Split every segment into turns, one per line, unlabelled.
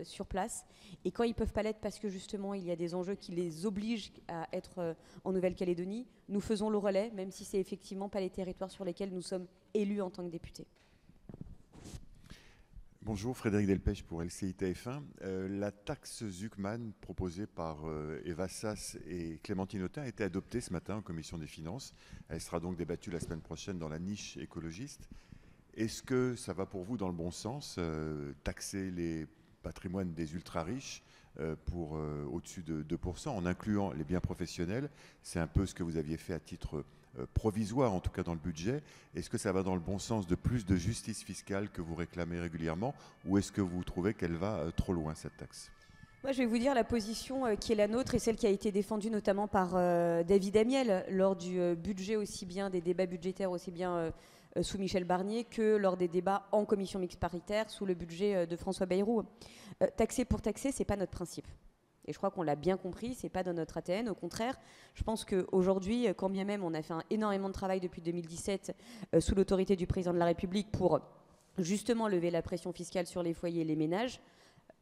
sur place. Et quand ils ne peuvent pas l'être parce que justement il y a des enjeux qui les obligent à être en Nouvelle-Calédonie, nous faisons le relais, même si ce n'est effectivement pas les territoires sur lesquels nous sommes élus en tant que députés.
Bonjour, Frédéric Delpech pour LCI TF1. La taxe Zuckman proposée par Eva Sass et Clémentine Autain a été adoptée ce matin en commission des finances. Elle sera donc débattue la semaine prochaine dans la niche écologiste. Est-ce que ça va pour vous dans le bon sens, taxer les patrimoines des ultra-riches pour au-dessus de 2%, en incluant les biens professionnels? C'est un peu ce que vous aviez fait à titre provisoire, en tout cas dans le budget. Est-ce que ça va dans le bon sens de plus de justice fiscale que vous réclamez régulièrement, ou est-ce que vous trouvez qu'elle va trop loin, cette taxe ?
Moi, je vais vous dire la position qui est la nôtre et celle qui a été défendue notamment par David Amiel lors du budget, aussi bien des débats budgétaires, aussi bien sous Michel Barnier que lors des débats en commission mixte paritaire sous le budget de François Bayrou. Taxer pour taxer, ce n'est pas notre principe. Et je crois qu'on l'a bien compris, ce n'est pas dans notre ADN. Au contraire, je pense qu'aujourd'hui, quand bien même on a fait énormément de travail depuis 2017 sous l'autorité du président de la République pour justement lever la pression fiscale sur les foyers et les ménages,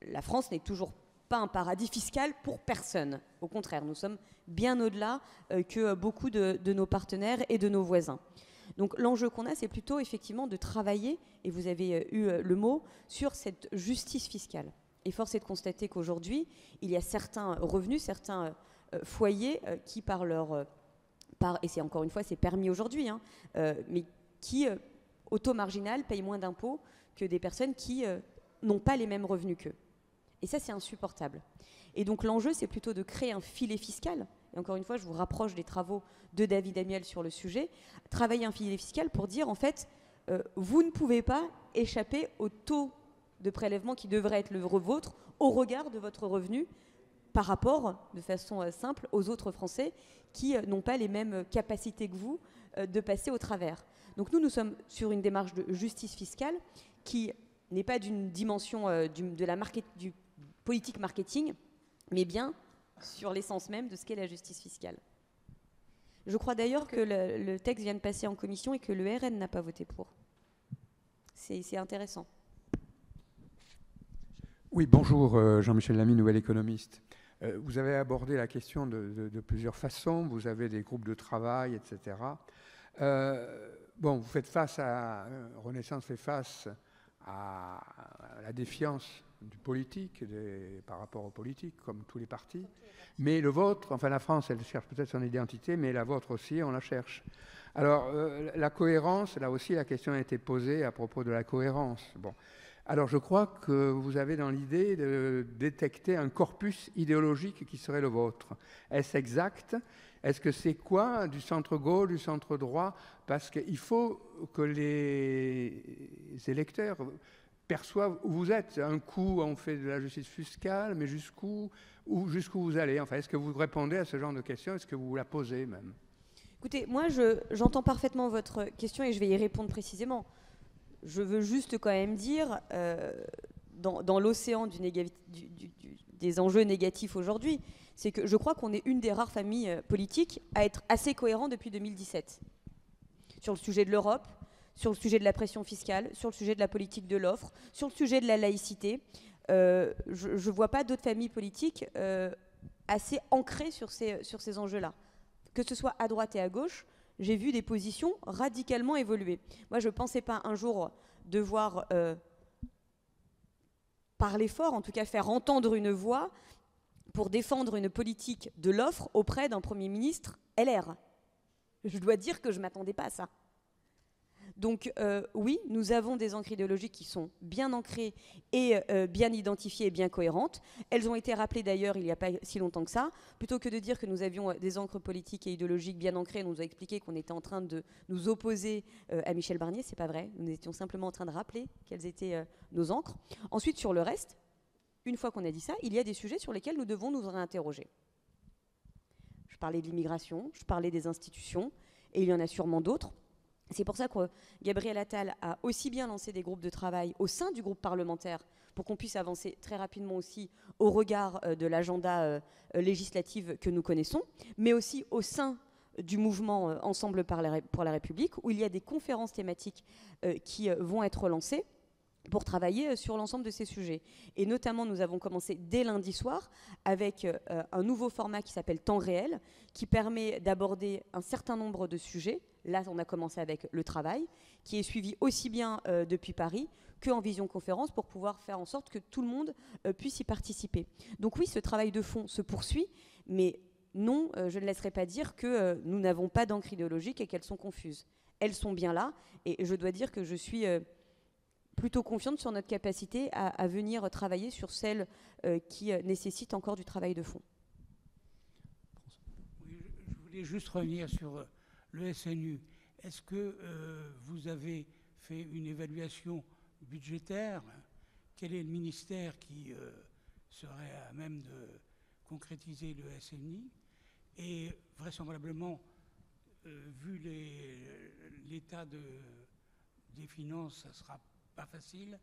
la France n'est toujours pas un paradis fiscal pour personne. Au contraire, nous sommes bien au-delà que beaucoup de nos partenaires et de nos voisins. Donc l'enjeu qu'on a, c'est plutôt effectivement de travailler, et vous avez eu le mot, sur cette justice fiscale. Et force est de constater qu'aujourd'hui, il y a certains revenus, certains foyers qui et c'est encore une fois, c'est permis aujourd'hui, mais qui, au taux marginal, payent moins d'impôts que des personnes qui n'ont pas les mêmes revenus qu'eux. Et ça, c'est insupportable. Et donc l'enjeu, c'est plutôt de créer un filet fiscal. Et encore une fois, je vous rapproche des travaux de David Amiel sur le sujet. Travailler un filet fiscal pour dire, en fait, vous ne pouvez pas échapper au taux de prélèvement qui devrait être le vôtre au regard de votre revenu par rapport, de façon simple, aux autres Français qui n'ont pas les mêmes capacités que vous de passer au travers. Donc nous sommes sur une démarche de justice fiscale qui n'est pas d'une dimension du politique marketing, mais bien sur l'essence même de ce qu'est la justice fiscale. Je crois d'ailleurs que le texte vient de passer en commission et que le RN n'a pas voté pour. C'est intéressant.
Oui, bonjour, Jean-Michel Lamy, nouvel économiste. Vous avez abordé la question de plusieurs façons. Vous avez des groupes de travail, etc. Vous faites face Renaissance fait face à la défiance du politique, par rapport aux politiques, comme tous les partis. Mais le vôtre, enfin la France, elle cherche peut-être son identité, mais la vôtre aussi, on la cherche. Alors, la cohérence, là aussi, la question a été posée à propos de la cohérence. Bon. Alors, je crois que vous avez dans l'idée de détecter un corpus idéologique qui serait le vôtre. Est-ce exact ? Est-ce que c'est quoi ? Du centre-gauche, du centre-droit ? Parce qu'il faut que les électeurs perçoivent où vous êtes. Un coup, on fait de la justice fiscale, mais jusqu'où vous allez ? Enfin, est-ce que vous répondez à ce genre de questions ? Est-ce que vous la posez même ?
Écoutez, moi, j'entends parfaitement votre question et je vais y répondre précisément. Je veux juste quand même dire, dans l'océan des enjeux négatifs aujourd'hui, c'est que je crois qu'on est une des rares familles politiques à être assez cohérent depuis 2017. Sur le sujet de l'Europe, sur le sujet de la pression fiscale, sur le sujet de la politique de l'offre, sur le sujet de la laïcité. Je ne vois pas d'autres familles politiques assez ancrées sur ces enjeux-là. Que ce soit à droite et à gauche, j'ai vu des positions radicalement évoluer. Moi, je ne pensais pas un jour devoir parler fort, en tout cas faire entendre une voix pour défendre une politique de l'offre auprès d'un Premier ministre LR. Je dois dire que je ne m'attendais pas à ça. Donc oui, nous avons des ancres idéologiques qui sont bien ancrées et bien identifiées et bien cohérentes. Elles ont été rappelées d'ailleurs il n'y a pas si longtemps que ça. Plutôt que de dire que nous avions des ancres politiques et idéologiques bien ancrées, on nous a expliqué qu'on était en train de nous opposer à Michel Barnier. C'est pas vrai. Nous étions simplement en train de rappeler quelles étaient nos ancres. Ensuite, sur le reste, une fois qu'on a dit ça, il y a des sujets sur lesquels nous devons nous réinterroger. Je parlais de l'immigration, je parlais des institutions, et il y en a sûrement d'autres. C'est pour ça que Gabriel Attal a aussi bien lancé des groupes de travail au sein du groupe parlementaire pour qu'on puisse avancer très rapidement aussi au regard de l'agenda législatif que nous connaissons, mais aussi au sein du mouvement Ensemble pour la République, où il y a des conférences thématiques qui vont être lancées pour travailler sur l'ensemble de ces sujets. Et notamment, nous avons commencé dès lundi soir avec un nouveau format qui s'appelle Temps réel, qui permet d'aborder un certain nombre de sujets. Là, on a commencé avec le travail, qui est suivi aussi bien depuis Paris qu'en visioconférence pour pouvoir faire en sorte que tout le monde puisse y participer. Donc oui, ce travail de fond se poursuit, mais non, je ne laisserai pas dire que nous n'avons pas d'encre idéologique et qu'elles sont confuses. Elles sont bien là, et je dois dire que je suis plutôt confiante sur notre capacité à venir travailler sur celles qui nécessitent encore du travail de fond.
Oui, je voulais juste revenir sur le SNU. Est-ce que vous avez fait une évaluation budgétaire? Quel est le ministère qui serait à même de concrétiser le SNI? Et vraisemblablement, vu l'état des finances, ça ne sera pas facile.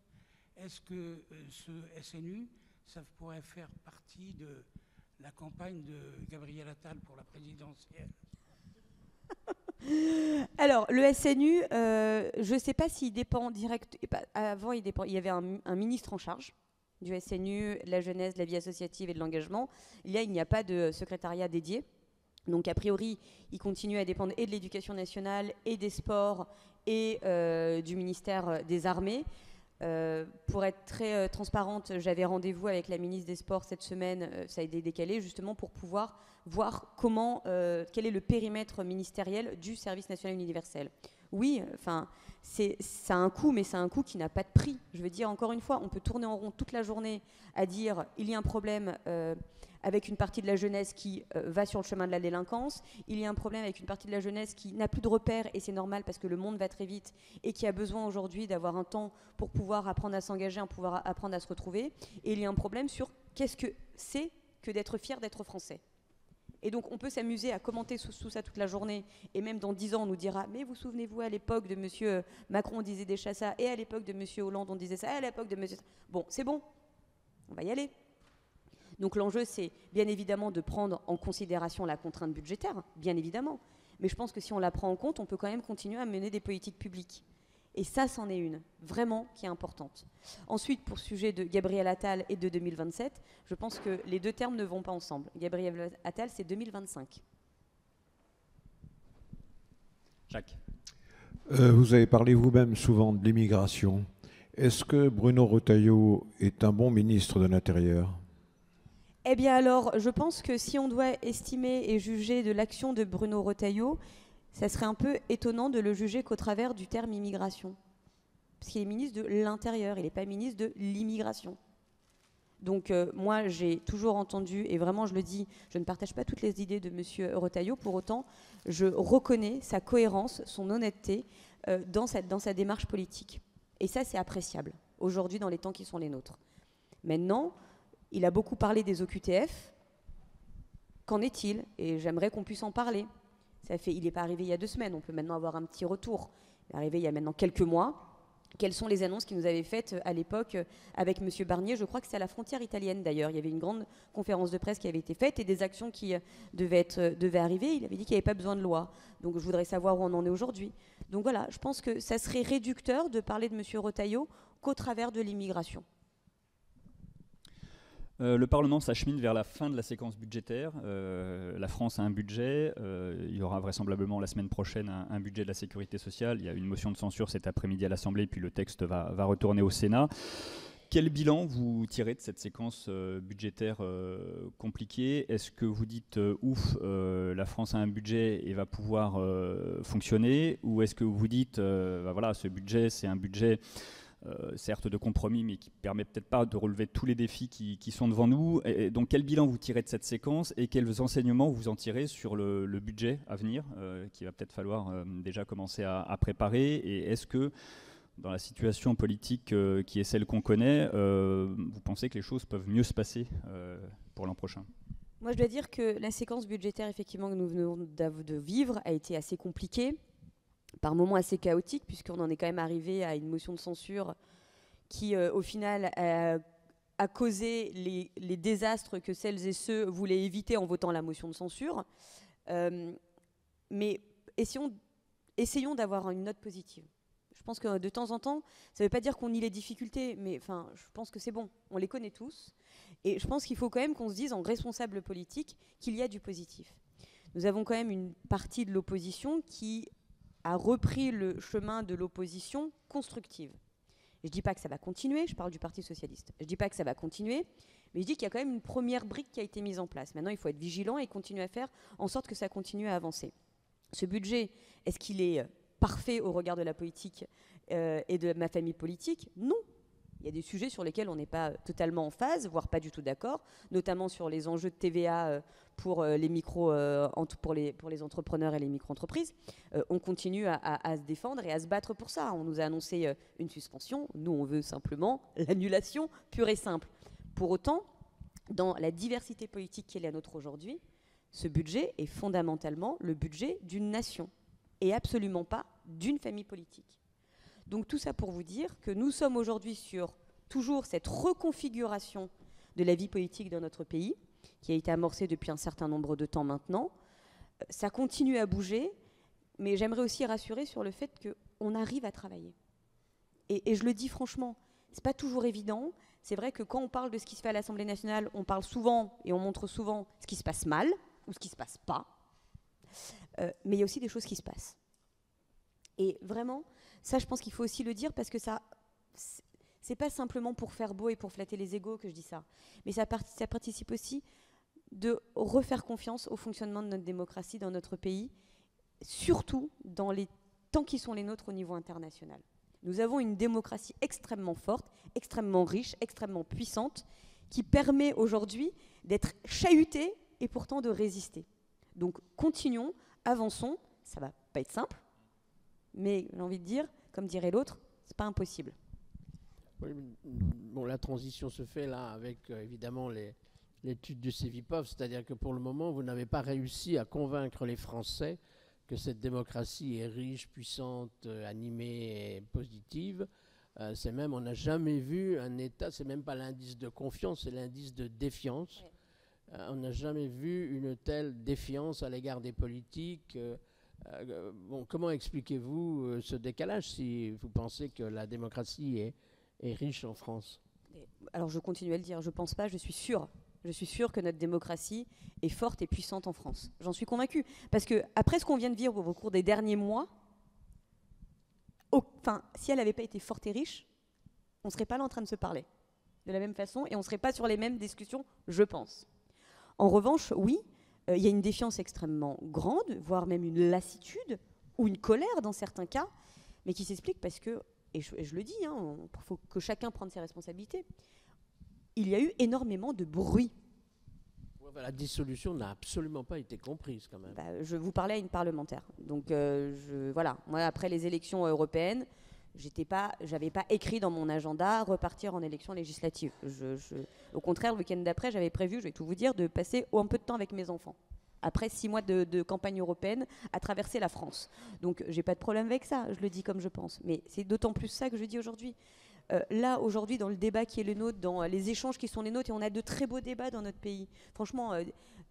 Est-ce que ce SNU, ça pourrait faire partie de la campagne de Gabriel Attal pour la présidentielle?
Alors, le SNU, je ne sais pas s'il dépend direct. Avant, il y avait un ministre en charge du SNU, de la jeunesse, de la vie associative et de l'engagement. Là, il n'y a pas de secrétariat dédié. Donc, a priori, il continue à dépendre et de l'éducation nationale, et des sports, et du ministère des Armées. Pour être très transparente, j'avais rendez-vous avec la ministre des Sports cette semaine, ça a été décalé justement pour pouvoir voir quel est le périmètre ministériel du service national universel. Oui, enfin, ça a un coût, mais c'est un coût qui n'a pas de prix. Je veux dire, encore une fois, on peut tourner en rond toute la journée à dire il y a un problème avec une partie de la jeunesse qui va sur le chemin de la délinquance, il y a un problème avec une partie de la jeunesse qui n'a plus de repères, et c'est normal parce que le monde va très vite, et qui a besoin aujourd'hui d'avoir un temps pour pouvoir apprendre à s'engager, pour pouvoir apprendre à se retrouver, et il y a un problème sur qu'est-ce que c'est que d'être fier d'être français. Et donc on peut s'amuser à commenter sous ça toute la journée, et même dans 10 ans on nous dira mais vous souvenez-vous à l'époque de M. Macron on disait des chats ça, et à l'époque de M. Hollande on disait ça, et à l'époque de M. Bon, c'est bon, on va y aller. Donc l'enjeu, c'est bien évidemment de prendre en considération la contrainte budgétaire, bien évidemment. Mais je pense que si on la prend en compte, on peut quand même continuer à mener des politiques publiques. Et ça, c'en est une, vraiment, qui est importante. Ensuite, pour le sujet de Gabriel Attal et de 2027, je pense que les deux termes ne vont pas ensemble. Gabriel Attal, c'est 2025.
Jacques.
Vous avez parlé vous-même souvent de l'immigration. Est-ce que Bruno Retailleau est un bon ministre de l'Intérieur ?
Eh bien alors, je pense que si on doit estimer et juger de l'action de Bruno Retailleau, ça serait un peu étonnant de le juger qu'au travers du terme immigration. Parce qu'il est ministre de l'Intérieur, il n'est pas ministre de l'immigration. Donc moi, j'ai toujours entendu, et vraiment je le dis, je ne partage pas toutes les idées de M. Retailleau, pour autant, je reconnais sa cohérence, son honnêteté dans sa démarche politique. Et ça, c'est appréciable, aujourd'hui, dans les temps qui sont les nôtres. Maintenant, il a beaucoup parlé des OQTF. Qu'en est-il? Et j'aimerais qu'on puisse en parler. Il n'est pas arrivé il y a 2 semaines, on peut maintenant avoir un petit retour. Il est arrivé il y a maintenant quelques mois. Quelles sont les annonces qu'il nous avait faites à l'époque avec M. Barnier? Je crois que c'est à la frontière italienne d'ailleurs. Il y avait une grande conférence de presse qui avait été faite et des actions qui devaient arriver. Il avait dit qu'il n'y avait pas besoin de loi. Donc je voudrais savoir où on en est aujourd'hui. Donc voilà, je pense que ça serait réducteur de parler de M. Retailleau qu'au travers de l'immigration.
Le Parlement s'achemine vers la fin de la séquence budgétaire. La France a un budget. Il y aura vraisemblablement la semaine prochaine un budget de la sécurité sociale. Il y a une motion de censure cet après-midi à l'Assemblée, puis le texte va retourner au Sénat. Quel bilan vous tirez de cette séquence budgétaire compliquée? Est-ce que vous dites ouf, la France a un budget et va pouvoir fonctionner? Ou est-ce que vous dites voilà, ce budget, c'est un budget certes de compromis, mais qui ne permet peut-être pas de relever tous les défis qui sont devant nous. Et donc, quel bilan vous tirez de cette séquence et quels enseignements vous en tirez sur le budget à venir, qu'il va peut-être falloir déjà commencer à préparer? Et est-ce que, dans la situation politique qui est celle qu'on connaît, vous pensez que les choses peuvent mieux se passer pour l'an prochain?
Moi, je dois dire que la séquence budgétaire, effectivement, que nous venons de vivre a été assez compliquée, par moments assez chaotique, puisqu'on en est quand même arrivé à une motion de censure qui, au final, a causé les désastres que celles et ceux voulaient éviter en votant la motion de censure. Mais essayons d'avoir une note positive. Je pense que de temps en temps, ça ne veut pas dire qu'on nie les difficultés, mais enfin, je pense que c'est bon, on les connaît tous. Et je pense qu'il faut quand même qu'on se dise en responsable politique qu'il y a du positif. Nous avons quand même une partie de l'opposition qui a repris le chemin de l'opposition constructive. Et je ne dis pas que ça va continuer, je parle du Parti socialiste. Je ne dis pas que ça va continuer, mais je dis qu'il y a quand même une première brique qui a été mise en place. Maintenant, il faut être vigilant et continuer à faire en sorte que ça continue à avancer. Ce budget, est-ce qu'il est parfait au regard de la politique et de ma famille politique? Non. Il y a des sujets sur lesquels on n'est pas totalement en phase, voire pas du tout d'accord, notamment sur les enjeux de TVA pour les pour les entrepreneurs et les micro-entreprises. On continue à se défendre et à se battre pour ça. On nous a annoncé une suspension. Nous, on veut simplement l'annulation pure et simple. Pour autant, dans la diversité politique qui est la nôtre aujourd'hui, ce budget est fondamentalement le budget d'une nation et absolument pas d'une famille politique. Donc tout ça pour vous dire que nous sommes aujourd'hui sur toujours cette reconfiguration de la vie politique dans notre pays, qui a été amorcée depuis un certain nombre de temps maintenant. Ça continue à bouger, mais j'aimerais aussi rassurer sur le fait qu'on arrive à travailler. Et je le dis franchement, c'est pas toujours évident. C'est vrai que quand on parle de ce qui se fait à l'Assemblée nationale, on parle souvent et on montre souvent ce qui se passe mal ou ce qui se passe pas. Mais il y a aussi des choses qui se passent. Et vraiment, ça, je pense qu'il faut aussi le dire parce que ça, c'est pas simplement pour faire beau et pour flatter les égos que je dis ça, mais ça participe aussi de refaire confiance au fonctionnement de notre démocratie dans notre pays, surtout dans les temps qui sont les nôtres au niveau international. Nous avons une démocratie extrêmement forte, extrêmement riche, extrêmement puissante, qui permet aujourd'hui d'être chahutée et pourtant de résister. Donc continuons, avançons, ça va pas être simple, mais j'ai envie de dire, comme dirait l'autre, c'est pas impossible.
Oui, bon, la transition se fait là avec évidemment l'étude du Cevipof, c'est-à-dire que pour le moment, vous n'avez pas réussi à convaincre les Français que cette démocratie est riche, puissante, animée et positive. C'est même, on n'a jamais vu un État, c'est même pas l'indice de confiance, c'est l'indice de défiance. Ouais. On n'a jamais vu une telle défiance à l'égard des politiques. Bon, comment expliquez-vous ce décalage si vous pensez que la démocratie est riche en France?
Alors je continue à le dire, je ne pense pas, je suis sûre. Je suis sûre que notre démocratie est forte et puissante en France. J'en suis convaincue. Parce qu'après ce qu'on vient de vivre au cours des derniers mois, si elle n'avait pas été forte et riche, on ne serait pas là en train de se parler de la même façon et on ne serait pas sur les mêmes discussions, je pense. En revanche, oui, il y a une défiance extrêmement grande, voire même une lassitude ou une colère dans certains cas, mais qui s'explique parce que, et je le dis, il faut que chacun prenne ses responsabilités, il y a eu énormément de bruit.
La dissolution n'a absolument pas été comprise quand même.
Je vous parlais à une parlementaire. Donc voilà, moi après les élections européennes, j'avais pas écrit dans mon agenda repartir en élection législative. Au contraire, le week-end d'après, j'avais prévu, je vais tout vous dire, de passer un peu de temps avec mes enfants. Après 6 mois de campagne européenne, à traverser la France. Donc j'ai pas de problème avec ça, je le dis comme je pense. Mais c'est d'autant plus ça que je dis aujourd'hui. Là, aujourd'hui, dans le débat qui est le nôtre, dans les échanges qui sont les nôtres, et on a de très beaux débats dans notre pays. Franchement,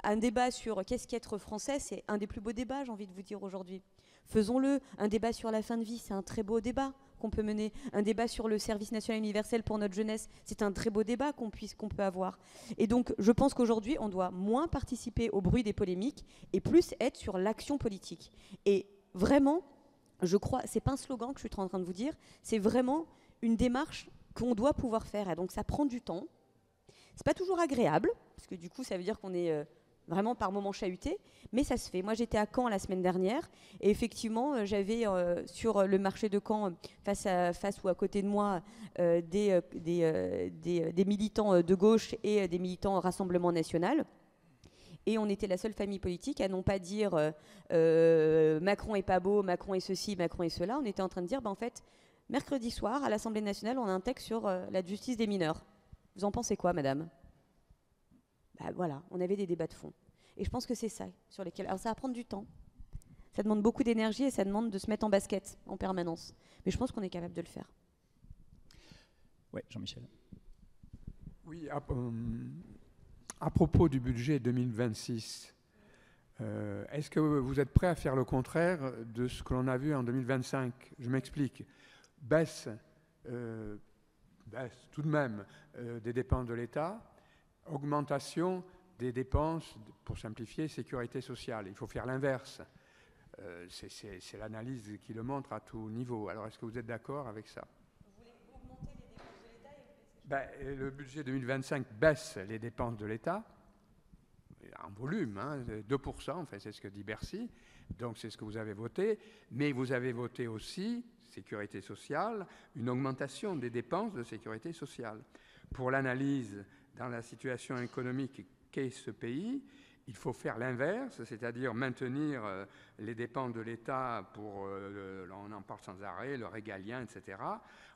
un débat sur qu'est-ce qu'être français, c'est un des plus beaux débats, j'ai envie de vous dire aujourd'hui. Faisons-le. Un débat sur la fin de vie, c'est un très beau débat qu'on peut mener. Un débat sur le service national universel pour notre jeunesse, c'est un très beau débat qu'on peut avoir. Et donc, je pense qu'aujourd'hui, on doit moins participer au bruit des polémiques et plus être sur l'action politique. Et vraiment, je crois, c'est pas un slogan que je suis en train de vous dire, c'est vraiment une démarche qu'on doit pouvoir faire. Et donc ça prend du temps. C'est pas toujours agréable, parce que du coup ça veut dire qu'on est vraiment par moments chahuté, mais ça se fait. Moi j'étais à Caen la semaine dernière, et effectivement j'avais sur le marché de Caen, face ou à côté de moi, des militants de gauche et des militants au Rassemblement National. Et on était la seule famille politique à non pas dire Macron est pas beau, Macron est ceci, Macron est cela. On était en train de dire, en fait, mercredi soir, à l'Assemblée nationale, on a un texte sur la justice des mineurs. Vous en pensez quoi, madame? Voilà, on avait des débats de fond. Et je pense que c'est ça sur lesquels... Alors ça va prendre du temps. Ça demande beaucoup d'énergie et ça demande de se mettre en basket en permanence. Mais je pense qu'on est capable de le faire.
Oui, Jean-Michel.
Oui, à propos du budget 2026, est-ce que vous êtes prêt à faire le contraire de ce que l'on a vu en 2025? Je m'explique. baisse tout de même des dépenses de l'État, augmentation des dépenses, pour simplifier, sécurité sociale. Il faut faire l'inverse. C'est l'analyse qui le montre à tout niveau. Alors, est-ce que vous êtes d'accord avec ça?
Vous voulez augmenter les dépenses de l'État
Le budget 2025 baisse les dépenses de l'État, en volume, 2%, enfin, c'est ce que dit Bercy, donc c'est ce que vous avez voté, mais vous avez voté aussi, sécurité sociale, une augmentation des dépenses de sécurité sociale. Pour l'analyse dans la situation économique qu'est ce pays, il faut faire l'inverse, c'est-à-dire maintenir les dépenses de l'État pour, on en parle sans arrêt, le régalien, etc.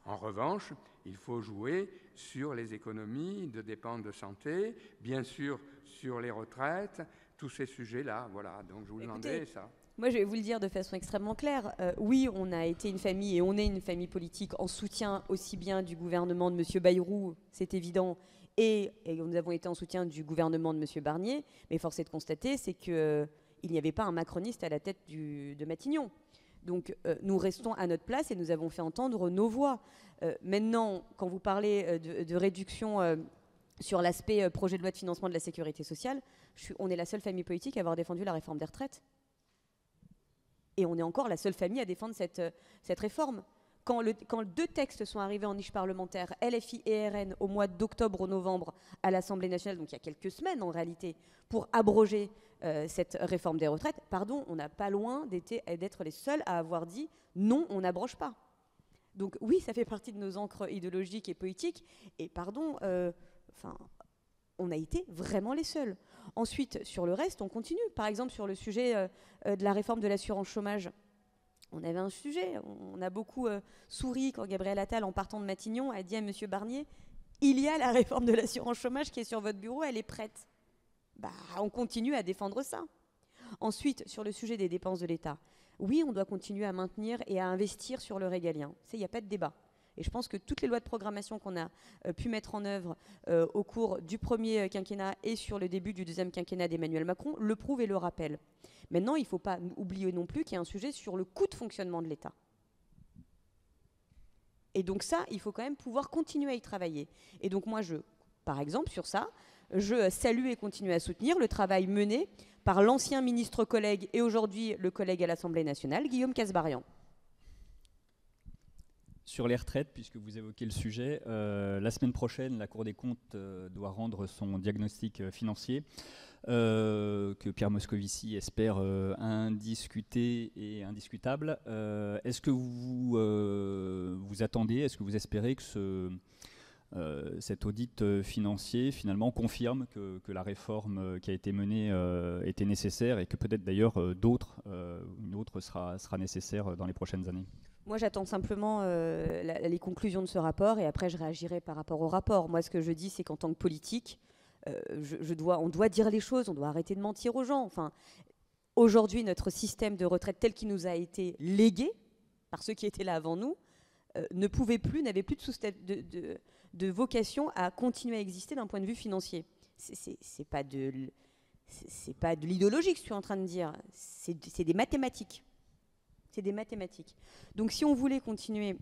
En revanche, il faut jouer sur les économies de dépenses de santé, bien sûr sur les retraites, tous ces sujets-là. Voilà, donc je vous demandais ça.
Moi, je vais vous le dire de façon extrêmement claire. Oui, on a été une famille et on est une famille politique en soutien aussi bien du gouvernement de M. Bayrou, c'est évident, et nous avons été en soutien du gouvernement de M. Barnier. Mais force est de constater, c'est qu'il n'y avait pas un macroniste à la tête de Matignon. Donc nous restons à notre place et nous avons fait entendre nos voix. Maintenant, quand vous parlez de réduction sur l'aspect projet de loi de financement de la sécurité sociale, on est la seule famille politique à avoir défendu la réforme des retraites. Et on est encore la seule famille à défendre cette réforme. Quand deux textes sont arrivés en niche parlementaire, LFI et RN, au mois d'octobre ou novembre à l'Assemblée nationale, donc il y a quelques semaines en réalité, pour abroger cette réforme des retraites, pardon, on n'a pas loin d'être les seuls à avoir dit non, on n'abroge pas. Donc oui, ça fait partie de nos ancres idéologiques et politiques, et pardon, on a été vraiment les seuls. Ensuite, sur le reste, on continue. Par exemple, sur le sujet de la réforme de l'assurance chômage, on avait un sujet. On a beaucoup souri quand Gabriel Attal, en partant de Matignon, a dit à M. Barnier « Il y a la réforme de l'assurance chômage qui est sur votre bureau, elle est prête. » On continue à défendre ça. Ensuite, sur le sujet des dépenses de l'État, oui, on doit continuer à maintenir et à investir sur le régalien. Il n'y a pas de débat. Et je pense que toutes les lois de programmation qu'on a pu mettre en œuvre au cours du premier quinquennat et sur le début du deuxième quinquennat d'Emmanuel Macron le prouvent et le rappellent. Maintenant, il ne faut pas oublier non plus qu'il y a un sujet sur le coût de fonctionnement de l'État. Et donc ça, il faut quand même pouvoir continuer à y travailler. Et donc moi, par exemple, sur ça, je salue et continue à soutenir le travail mené par l'ancien ministre collègue et aujourd'hui le collègue à l'Assemblée nationale, Guillaume Kasbarian.
Sur les retraites, puisque vous évoquez le sujet, la semaine prochaine, la Cour des comptes doit rendre son diagnostic financier que Pierre Moscovici espère indiscuté et indiscutable. Est-ce que vous attendez, est-ce que vous espérez que cet audit financier finalement confirme que la réforme qui a été menée était nécessaire et que peut-être d'ailleurs une autre sera nécessaire dans les prochaines années?
Moi, j'attends simplement les conclusions de ce rapport et après, je réagirai par rapport au rapport. Moi, ce que je dis, c'est qu'en tant que politique, on doit dire les choses, on doit arrêter de mentir aux gens. Enfin, aujourd'hui, notre système de retraite tel qu'il nous a été légué par ceux qui étaient là avant nous n'avait plus de vocation à continuer à exister d'un point de vue financier. C'est pas de l'idéologie que je suis en train de dire, c'est des mathématiques. C'est des mathématiques. Donc si on voulait continuer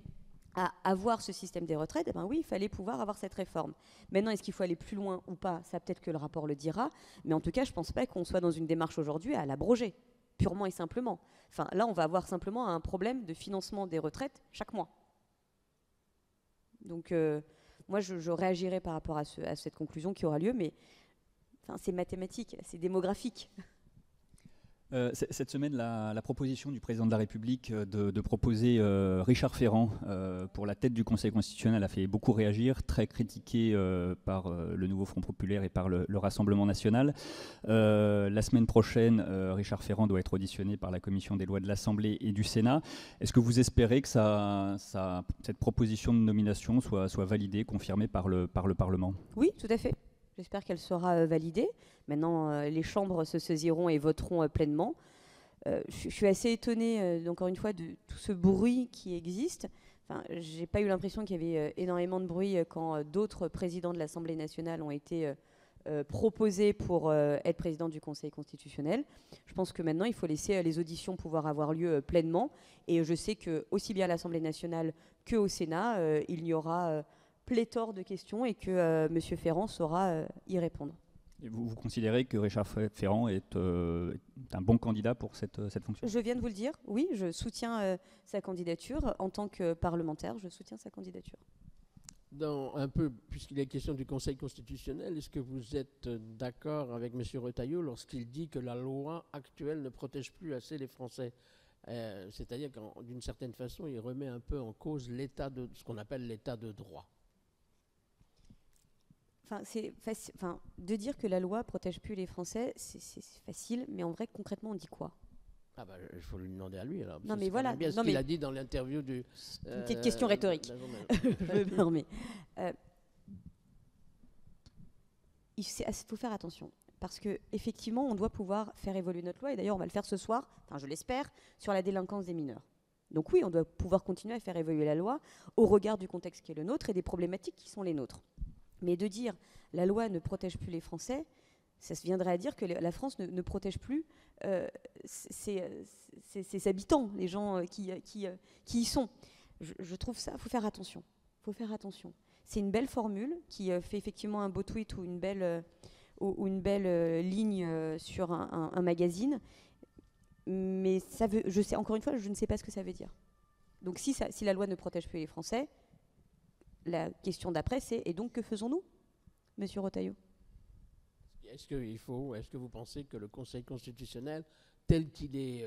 à avoir ce système des retraites, oui, il fallait pouvoir avoir cette réforme. Maintenant, est-ce qu'il faut aller plus loin ou pas? Ça, peut-être que le rapport le dira. Mais en tout cas, je ne pense pas qu'on soit dans une démarche aujourd'hui à l'abroger, purement et simplement. Enfin, là, on va avoir simplement un problème de financement des retraites chaque mois. Donc, moi, je réagirai par rapport à cette conclusion qui aura lieu, mais c'est mathématique, c'est démographique.
Cette semaine, la proposition du président de la République de proposer Richard Ferrand pour la tête du Conseil constitutionnel a fait beaucoup réagir, très critiqué par le Nouveau Front Populaire et par le Rassemblement National. La semaine prochaine, Richard Ferrand doit être auditionné par la Commission des lois de l'Assemblée et du Sénat. Est-ce que vous espérez que cette proposition de nomination soit validée, confirmée par le Parlement?
Oui, tout à fait. J'espère qu'elle sera validée. Maintenant, les chambres se saisiront et voteront pleinement. Je suis assez étonnée, encore une fois, de tout ce bruit qui existe. Je n'ai pas eu l'impression qu'il y avait énormément de bruit quand d'autres présidents de l'Assemblée nationale ont été proposé pour être président du Conseil constitutionnel. Je pense que maintenant, il faut laisser les auditions pouvoir avoir lieu pleinement. Et je sais que aussi bien à l'Assemblée nationale qu'au Sénat, il y aura pléthore de questions et que M. Ferrand saura y répondre.
Et vous considérez que Richard Ferrand est un bon candidat pour cette fonction?
Je viens de vous le dire, oui, je soutiens sa candidature. En tant que parlementaire, je soutiens sa candidature.
Puisqu'il est question du Conseil constitutionnel, est-ce que vous êtes d'accord avec M. Retailleau lorsqu'il dit que la loi actuelle ne protège plus assez les Français? C'est-à-dire que d'une certaine façon, il remet un peu en cause ce qu'on appelle l'état de droit.
De dire que la loi protège plus les Français, c'est facile, mais en vrai, concrètement, on dit quoi?
Il faut lui demander à lui alors.
Non mais voilà.
Bien ce qu'il a dit dans l'interview du.
Une petite question rhétorique. Non mais il faut faire attention parce que effectivement, on doit pouvoir faire évoluer notre loi et d'ailleurs, on va le faire ce soir. Enfin, je l'espère, sur la délinquance des mineurs. Donc oui, on doit pouvoir continuer à faire évoluer la loi au regard du contexte qui est le nôtre et des problématiques qui sont les nôtres. Mais de dire la loi ne protège plus les Français, ça se viendrait à dire que la France ne protège plus ses habitants, les gens qui y sont. Je trouve ça, il faut faire attention. C'est une belle formule qui fait effectivement un beau tweet ou une belle ligne sur un magazine. Mais encore une fois, je ne sais pas ce que ça veut dire. Donc si la loi ne protège plus les Français, la question d'après, c'est et donc que faisons-nous, Monsieur Retailleau?
Est-ce que vous pensez que le Conseil constitutionnel, tel qu'il est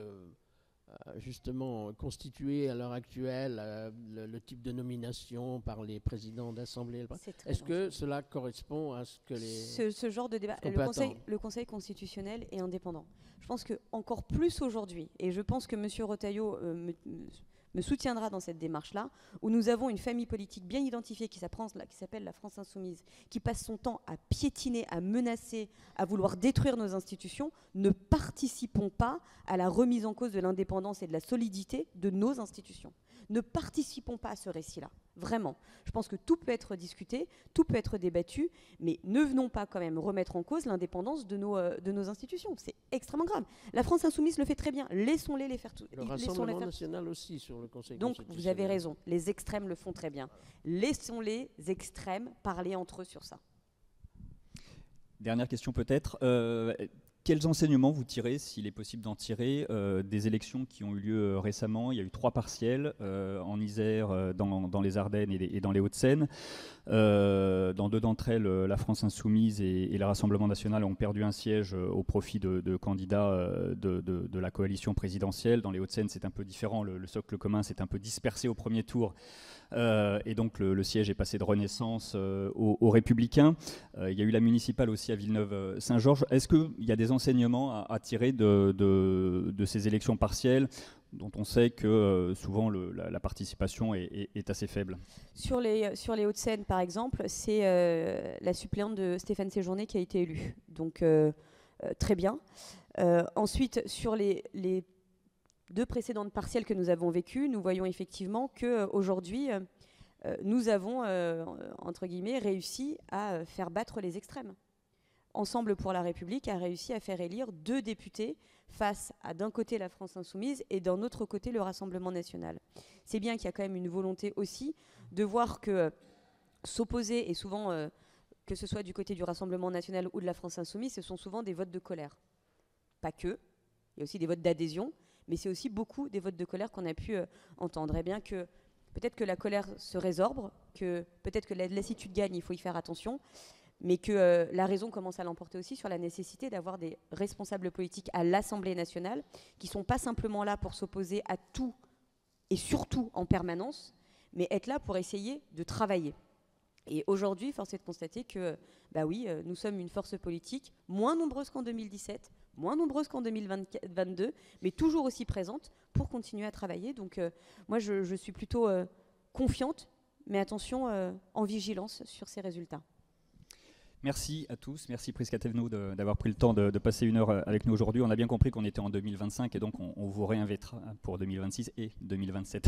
justement constitué à l'heure actuelle, le type de nomination par les présidents d'Assemblée, est-ce que cela correspond à ce que les...
Ce genre de débat, le Conseil constitutionnel est indépendant. Je pense qu'encore plus aujourd'hui, et je pense que M. Retailleau me soutiendra dans cette démarche-là, où nous avons une famille politique bien identifiée qui s'appelle la France Insoumise, qui passe son temps à piétiner, à menacer, à vouloir détruire nos institutions. Ne participons pas à la remise en cause de l'indépendance et de la solidité de nos institutions. Ne participons pas à ce récit-là, vraiment. Je pense que tout peut être discuté, tout peut être débattu, mais ne venons pas quand même remettre en cause l'indépendance de nos institutions. C'est extrêmement grave. La France Insoumise le fait très bien. Laissons-les les faire tout.
Le Rassemblement national aussi sur le Conseil constitutionnel.
Donc vous avez raison, les extrêmes le font très bien. Laissons les extrêmes parler entre eux sur ça.
Dernière question peut-être. Quels enseignements vous tirez, s'il est possible d'en tirer, des élections qui ont eu lieu récemment? Il y a eu 3 partiels en Isère, dans les Ardennes et dans les Hauts-de-Seine. Dans 2 d'entre elles, la France Insoumise et le Rassemblement national ont perdu un siège au profit de candidats de la coalition présidentielle. Dans les Hauts-de-Seine, c'est un peu différent. Le socle commun s'est un peu dispersé au premier tour. Et donc le siège est passé de Renaissance aux Républicains. Il y a eu la municipale aussi à Villeneuve-Saint-Georges. Est-ce qu'il y a des enseignements à tirer de ces élections partielles dont on sait que souvent la participation est assez faible? Sur
les Hauts-de-Seine, par exemple, c'est la suppléante de Stéphane Séjourné qui a été élue. Donc très bien. Ensuite, sur les 2 précédentes partielles que nous avons vécues, nous voyons effectivement qu'aujourd'hui, nous avons, entre guillemets, réussi à faire battre les extrêmes. Ensemble pour la République a réussi à faire élire 2 députés face à d'un côté la France Insoumise et d'un autre côté le Rassemblement national. C'est bien qu'il y a quand même une volonté aussi de voir que s'opposer, et souvent que ce soit du côté du Rassemblement national ou de la France Insoumise, ce sont souvent des votes de colère. Pas que, il y a aussi des votes d'adhésion, mais c'est aussi beaucoup des votes de colère qu'on a pu entendre. Et bien que peut-être que la colère se résorbe, que peut-être que la lassitude gagne, il faut y faire attention, mais que la raison commence à l'emporter aussi sur la nécessité d'avoir des responsables politiques à l'Assemblée nationale qui ne sont pas simplement là pour s'opposer à tout et surtout en permanence, mais être là pour essayer de travailler. Et aujourd'hui, force est de constater que, nous sommes une force politique moins nombreuse qu'en 2017, moins nombreuse qu'en 2022, mais toujours aussi présente pour continuer à travailler. Donc moi, je suis plutôt confiante, mais attention, en vigilance sur ces résultats.
Merci à tous, merci Prisca Thévenot d'avoir pris le temps de passer 1 heure avec nous aujourd'hui. On a bien compris qu'on était en 2025 et donc on vous réinvitera pour 2026 et 2027.